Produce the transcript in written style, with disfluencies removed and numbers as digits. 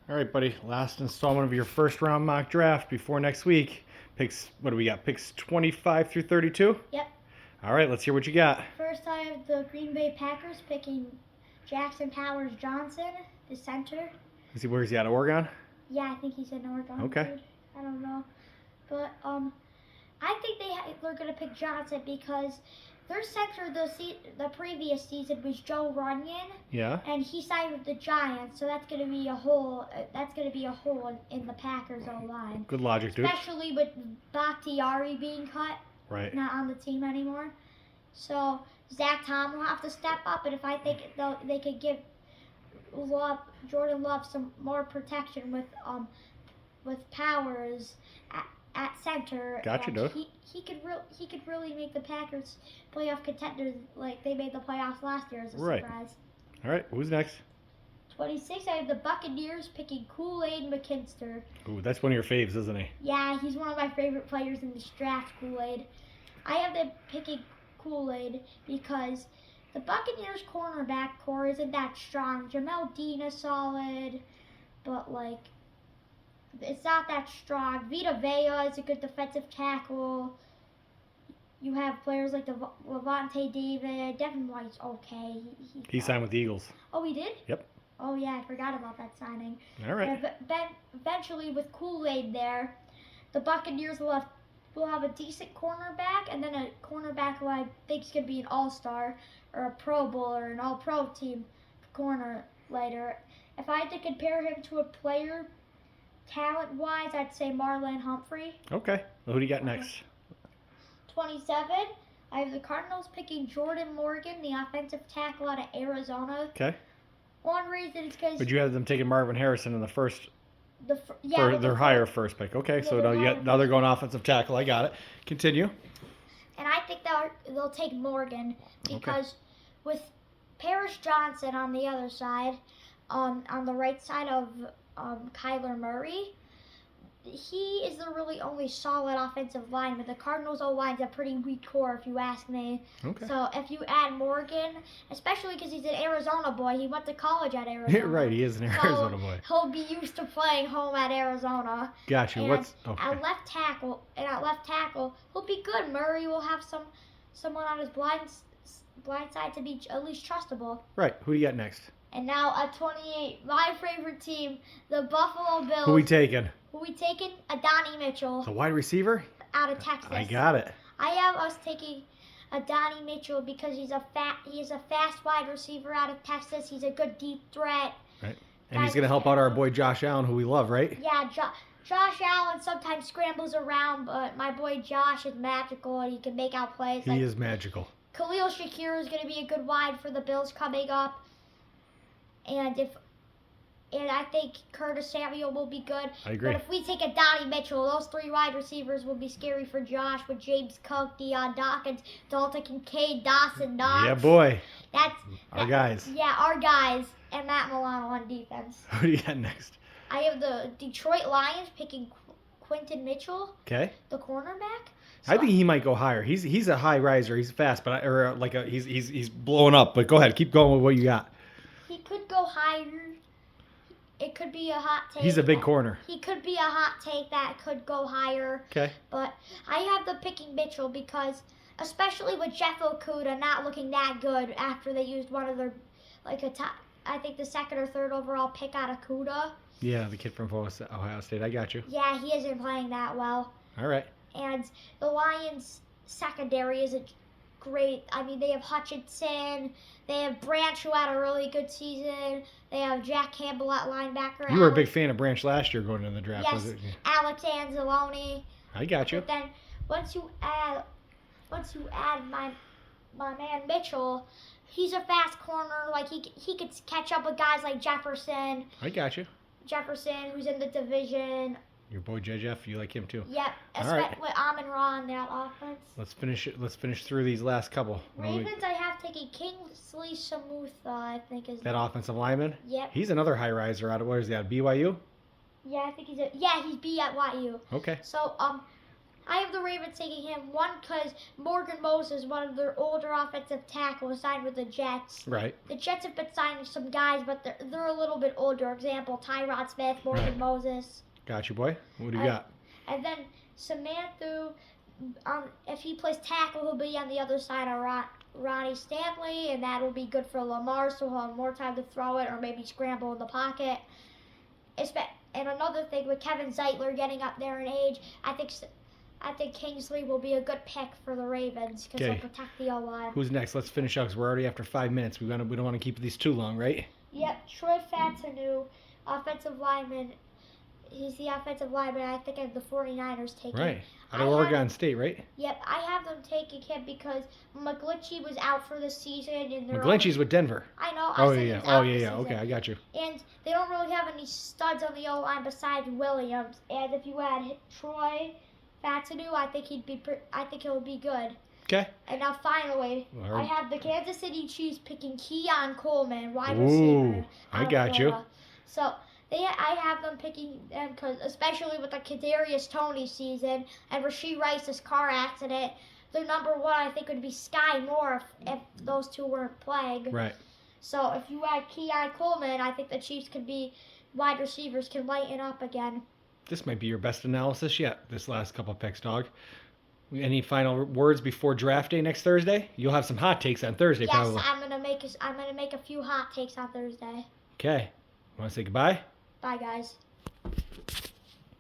All right, buddy. Last installment of your first round mock draft before next week. Picks, what do we got? Picks 25 through 32? Yep. All right, let's hear what you got. First, I have the Green Bay Packers picking Jackson Powers Johnson, the center. Where's he at? Oregon? Yeah, I think he's in Oregon. Okay. Dude. I don't know. But I think they're going to pick Johnson because their center the previous season was Joe Runyon. Yeah. And he signed with the Giants, so that's going to be a hole. That's going to be a hole in the Packers O-line. Good logic, dude. Especially with Bakhtiari being cut. Right. Not on the team anymore. So Zach Tom will have to step up, and if I think they could give Jordan Love some more protection with Powers at center. Gotcha, dude. He could really make the Packers playoff contenders like they made the playoffs last year as a surprise. All right, who's next? 26, I have the Buccaneers picking Kool-Aid McKinster. Ooh, that's one of your faves, isn't he? Yeah, he's one of my favorite players in this draft, Kool-Aid. I have them picking Kool-Aid because the Buccaneers cornerback core isn't that strong. Jamel Dean is solid, but it's not that strong. Vita Vea is a good defensive tackle. You have players like Levante David. Devin White's okay. He signed with the Eagles. Oh, he did? Yep. Oh, yeah, I forgot about that signing. All right. And eventually, with Kool-Aid there, the Buccaneers will have a decent cornerback, and then a cornerback who I think is going to be an all-star or a Pro Bowl or an all-pro team corner later. If I had to compare him to a player talent-wise, I'd say Marlon Humphrey. Okay. Well, who do you got next? 27, I have the Cardinals picking Jordan Morgan, the offensive tackle out of Arizona. Okay. One reason is because... But you have them taking Marvin Harrison in the first... their higher first pick. Okay, so now they're going offensive tackle. I got it. Continue. And I think they'll take Morgan because with Paris Johnson on the other side, on the right side of Kyler Murray, he is the really only solid offensive lineman. The Cardinals' O-line's a pretty weak core, if you ask me. Okay. So if you add Morgan, especially because he's an Arizona boy, he went to college at Arizona. Right, he is an Arizona boy. He'll be used to playing home at Arizona. Gotcha. And Okay. At left tackle, he'll be good. Murray will have someone on his blind side to be at least trustable. Right. Who do you got next? And now at 28, my favorite team, the Buffalo Bills. Who we taking? Adonai Mitchell. The wide receiver? Out of Texas. I got it. I have us taking Adonai Mitchell because he's a fast wide receiver out of Texas. He's a good deep threat. Right. And he's going to help out our boy Josh Allen, who we love, right? Yeah, Josh Allen sometimes scrambles around, but my boy Josh is magical and he can make out plays. He is magical. Khalil Shakir is going to be a good wide for the Bills coming up. And I think Curtis Samuel will be good. I agree. But if we take Adonai Mitchell, those three wide receivers will be scary for Josh with James Cook, Deion Dawkins, Dalton Kincaid, Dawson Knox. Yeah, boy. Our guys. Yeah, our guys. And Matt Milano on defense. Who do you got next? I have the Detroit Lions picking Quinton Mitchell. Okay. The cornerback. I think he might go higher. He's a high riser. He's fast, but he's blowing up. But go ahead, keep going with what you got. He could go higher. It could be a hot take. He's a big corner. He could be a hot take that could go higher. Okay. But I have the picking Mitchell because, especially with Jeff Okudah not looking that good after they used one of their, I think the second or third overall pick out of Okudah. Yeah, the kid from Ohio State. I got you. Yeah, he isn't playing that well. All right. And the Lions' secondary isn't great. I mean, they have Hutchinson. They have Branch, who had a really good season. They have Jack Campbell at linebacker. You were a big fan of Branch last year going into the draft, yes, was it? Alex Anzalone. I got you. But then once you add my man Mitchell, he's a fast corner. He could catch up with guys like Jefferson. I got you. Jefferson, who's in the division. Your boy Jeff, you like him too. Yep, right. with Amon-Ra in that offense. Let's finish through these last couple. Ravens, I have taken Kingsley Shamutha, I think is that offensive lineman. Yep. He's another high riser out of where is he at? BYU. Yeah, I think he's BYU. Okay. So I have the Ravens taking him. One, because Morgan Moses, one of their older offensive tackles, signed with the Jets. Right. The Jets have been signing some guys, but they're a little bit older. Example, Tyrod Smith, Morgan Moses. Got you, boy. What do you got? And then Samantha, if he plays tackle, he'll be on the other side of Ronnie Stanley, and that'll be good for Lamar, so he'll have more time to throw it or maybe scramble in the pocket. And another thing, with Kevin Zeitler getting up there in age, I think Kingsley will be a good pick for the Ravens because he'll protect the O-line. Who's next? Let's finish up because we're already after 5 minutes. We don't want to keep these too long, right? Yep, Troy Fattanu, offensive lineman. He's the offensive lineman, I think, of the 49ers taking. Right. Out of Oregon State, right? Yep, I have them taking him because McGlinchey was out for the season. McGlinchey's with Denver. I know. Oh, yeah. Okay, I got you. And they don't really have any studs on the O-line besides Williams. And if you add Troy Fattanu, I think he'll be good. Okay. And now finally, I have the Kansas City Chiefs picking Keon Coleman, wide Ooh, receiver. I got you. So I have them picking them because, especially with the Kadarius Toney season and Rashee Rice's car accident, their number one I think would be Sky Moore if those two weren't playing. Right. So if you add Keon Coleman, I think the Chiefs could be wide receivers can lighten up again. This might be your best analysis yet. This last couple of picks, dog. Any final words before draft day next Thursday? You'll have some hot takes on Thursday, yes, probably. I'm gonna make a few hot takes on Thursday. Okay. Want to say goodbye? Bye, guys.